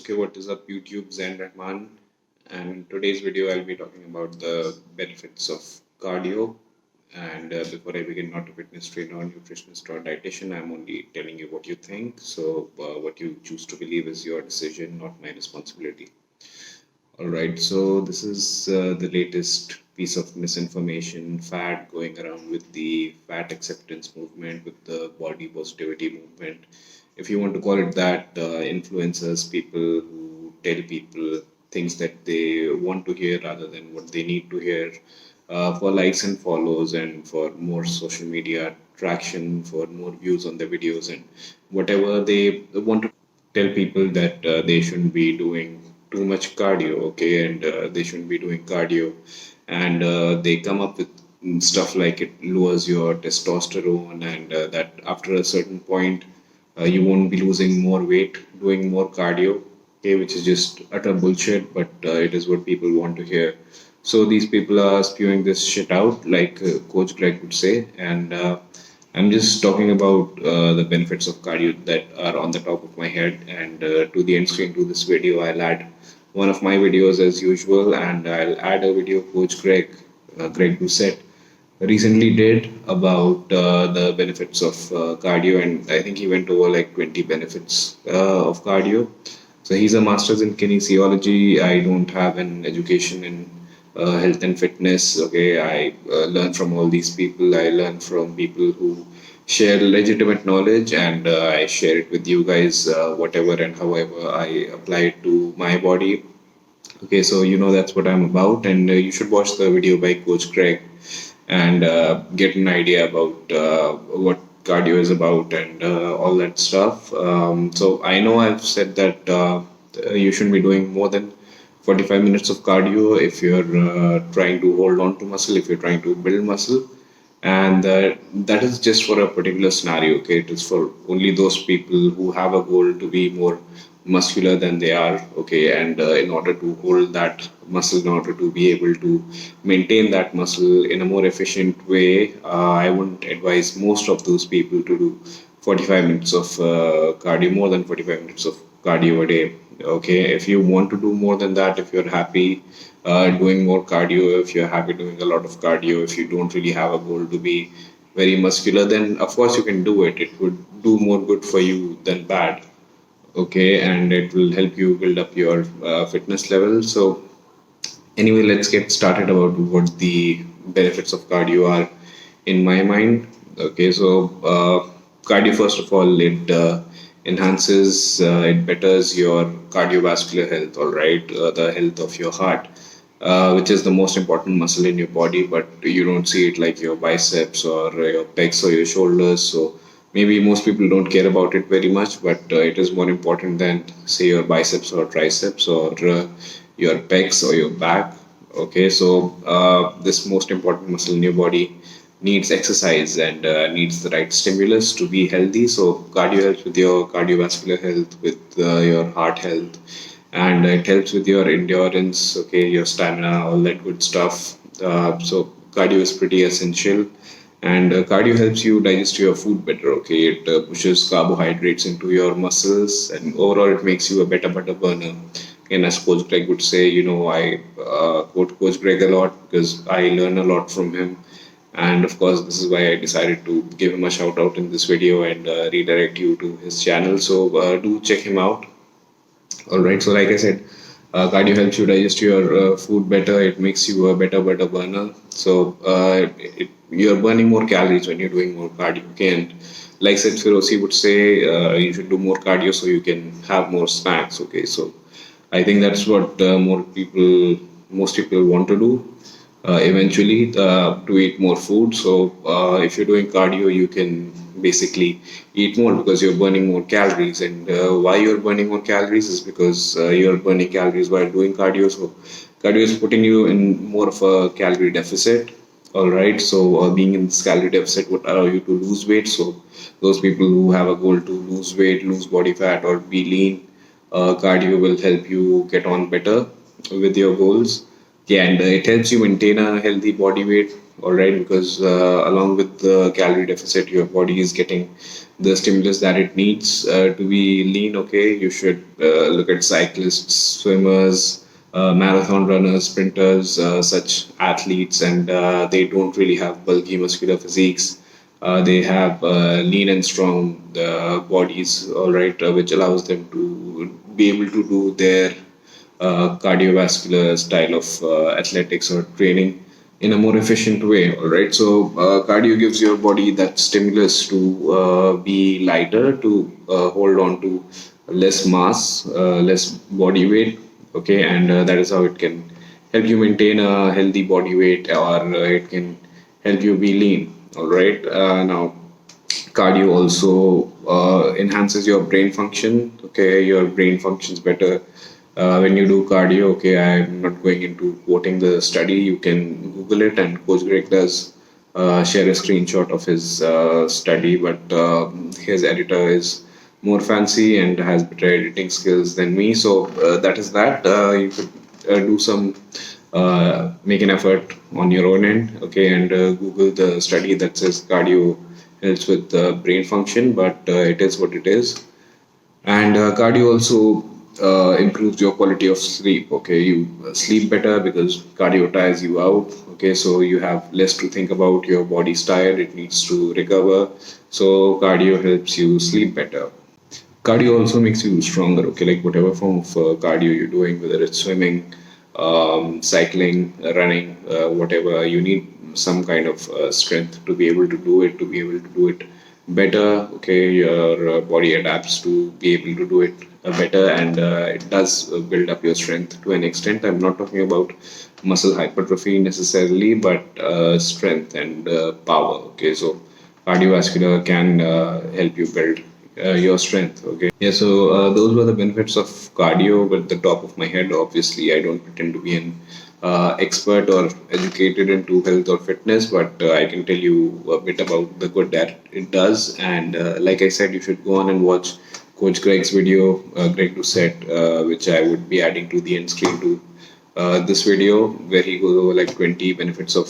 Okay, what is up, YouTube? Zain Rahman, and in today's video, I'll be talking about the benefits of cardio. And before I begin, not a fitness trainer or nutritionist or dietitian, I'm only telling you what you think. So, what you choose to believe is your decision, not my responsibility. All right, so this is the latest piece of misinformation, fad going around with the fat acceptance movement, with the body positivity movement. If you want to call it that, influencers, people who tell people things that they want to hear rather than what they need to hear, for likes and follows, and for more social media traction, for more views on their videos, and whatever they want to tell people that they shouldn't be doing too much cardio, okay, and they shouldn't be doing cardio, and they come up with stuff like it lowers your testosterone, and that after a certain point, you won't be losing more weight doing more cardio, okay, which is just utter bullshit, but it is what people want to hear. So these people are spewing this shit out, like Coach Greg would say, and I'm just talking about the benefits of cardio that are on the top of my head. And to the end screen to this video, I'll add one of my videos as usual, and I'll add a video Coach Greg, Greg Doucette, recently did about the benefits of cardio, and I think he went over like 20 benefits of cardio. So he's a master's in kinesiology. I don't have an education in health and fitness. Okay, I learn from all these people. I learn from people who share legitimate knowledge, and I share it with you guys, whatever and however I apply it to my body. Okay, so you know that's what I'm about, and you should watch the video by Coach Craig and get an idea about what cardio is about and all that stuff. So I know I've said that you shouldn't be doing more than 45 minutes of cardio if you're trying to hold on to muscle, if you're trying to build muscle, and that is just for a particular scenario. Okay, it is for only those people who have a goal to be more muscular than they are. Okay, and in order to hold that muscle, in order to be able to maintain that muscle in a more efficient way, I wouldn't advise most of those people to do 45 minutes of cardio, more than 45 minutes of cardio a day. Okay, if you want to do more than that, if you're happy doing more cardio, if you're happy doing a lot of cardio, if you don't really have a goal to be very muscular, then of course you can do it. It would do more good for you than bad. Okay, and it will help you build up your fitness level. So anyway, let's get started about what the benefits of cardio are in my mind. Okay, so cardio, first of all, it enhances, it betters your cardiovascular health, all right, the health of your heart, which is the most important muscle in your body, but you don't see it like your biceps or your pecs or your shoulders. So maybe most people don't care about it very much, but it is more important than, say, your biceps or triceps or your pecs or your back. Okay, so this most important muscle in your body needs exercise and needs the right stimulus to be healthy. So cardio helps with your cardiovascular health, with your heart health, and it helps with your endurance. Okay, your stamina, all that good stuff. So cardio is pretty essential, and cardio helps you digest your food better. Okay, it pushes carbohydrates into your muscles, and overall it makes you a better butter burner. And as Coach Greg would say, you know, I quote Coach Greg a lot because I learn a lot from him. And of course, this is why I decided to give him a shout out in this video and redirect you to his channel. So do check him out. All right. So, like I said, cardio helps you digest your food better. It makes you a better butter burner. So, you're burning more calories when you're doing more cardio. Okay. And like said, Firozi would say, you should do more cardio so you can have more snacks. Okay. So, I think that's what most people want to do eventually, to eat more food. So if you're doing cardio, you can basically eat more because you're burning more calories. And why you're burning more calories is because you're burning calories while doing cardio. So cardio is putting you in more of a calorie deficit. All right. So being in this calorie deficit would allow you to lose weight. So those people who have a goal to lose weight, lose body fat, or be lean, cardio will help you get on better with your goals. Yeah, and it helps you maintain a healthy body weight. all right, because along with the calorie deficit, your body is getting the stimulus that it needs to be lean. Okay, you should look at cyclists, swimmers, marathon runners, sprinters, such athletes, and they don't really have bulky muscular physiques. They have lean and strong bodies, all right, which allows them to be able to do their cardiovascular style of athletics or training in a more efficient way. All right. So cardio gives your body that stimulus to be lighter, to hold on to less mass, less body weight. Okay, and that is how it can help you maintain a healthy body weight, or it can help you be lean. All right. Now cardio also enhances your brain function. Okay, your brain functions better when you do cardio. Okay, I'm not going into quoting the study. You can Google it, and Coach Greg does share a screenshot of his study. But his editor is more fancy and has better editing skills than me. So that is that. You could do some make an effort on your own end, okay, and Google the study that says cardio helps with brain function, but it is what it is. And cardio also improves your quality of sleep. Okay, you sleep better because cardio tires you out. Okay, so you have less to think about. Your body's tired; it needs to recover. So cardio helps you sleep better. Cardio also makes you stronger. Okay, like whatever form of cardio you're doing, whether it's swimming, cycling, running, whatever, you need some kind of strength to be able to do it, to be able to do it better. Okay, your body adapts to be able to do it better, and it does build up your strength to an extent. I'm not talking about muscle hypertrophy necessarily, but strength and power. Okay, so cardiovascular can help you build your strength. Okay. Yeah. So those were the benefits of cardio. At the top of my head, obviously, I don't pretend to be an expert or educated into health or fitness, but I can tell you a bit about the good that it does. And like I said, you should go on and watch Coach Greg's video, Greg Doucette, which I would be adding to the end screen to this video, where he goes over like 20 benefits of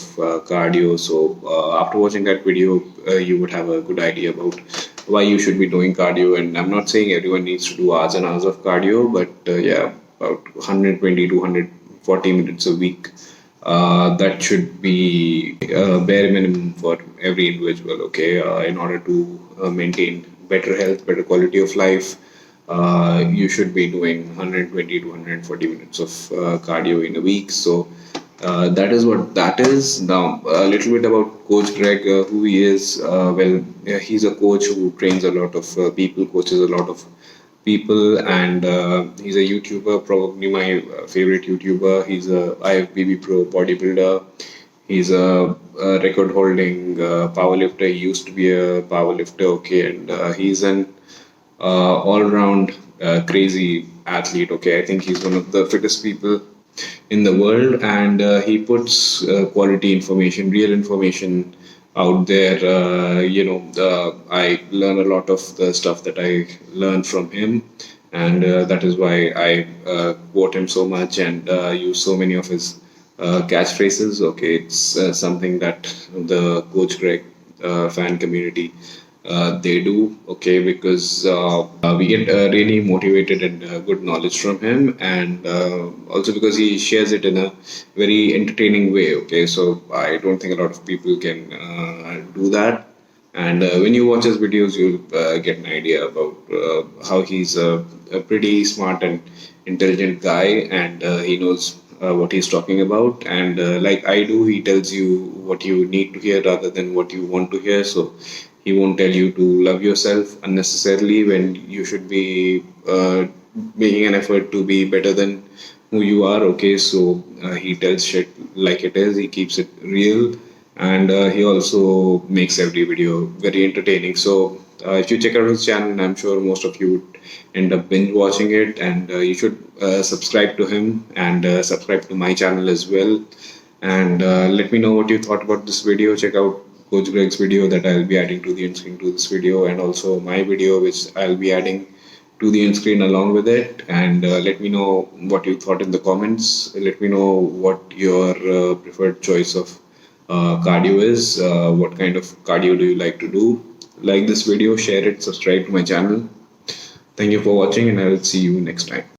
cardio. So after watching that video, you would have a good idea about why you should be doing cardio. And I'm not saying everyone needs to do hours and hours of cardio, but yeah, about 120 to 140 minutes a week. That should be bare minimum for every individual. Okay, in order to maintain better health, better quality of life, you should be doing 120 to 140 minutes of cardio in a week. So that is what that is. Now, a little bit about Coach Greg, who he is. Well, yeah, he's a coach who trains a lot of people, coaches a lot of people, and he's a YouTuber, probably my favorite YouTuber. He's a IFBB pro bodybuilder. He's a record-holding powerlifter. He used to be a powerlifter, okay, and he's an all-round crazy athlete. Okay, I think he's one of the fittest people in the world, and he puts quality information, real information out there. I learn a lot of the stuff that I learn from him, and that is why I quote him so much and use so many of his catchphrases. Okay, it's something that the Coach Greg fan community they do. Okay, because we get really motivated and good knowledge from him, and also because he shares it in a very entertaining way. Okay, so I don't think a lot of people can do that. And when you watch his videos, you'll get an idea about how he's a pretty smart and intelligent guy, and he knows what he's talking about. And like I do, he tells you what you need to hear rather than what you want to hear. So he won't tell you to love yourself unnecessarily when you should be making an effort to be better than who you are. Okay, so he tells shit like it is. He keeps it real, and he also makes every video very entertaining. So if you check out his channel, I'm sure most of you would end up binge watching it, and you should subscribe to him and subscribe to my channel as well. And let me know what you thought about this video. Check out Coach Greg's video that I'll be adding to the end screen to this video, and also my video which I'll be adding to the end screen along with it. And let me know what you thought in the comments. Let me know what your preferred choice of cardio is, what kind of cardio do you like to do. Like this video, share it, subscribe to my channel. Thank you for watching, and I will see you next time.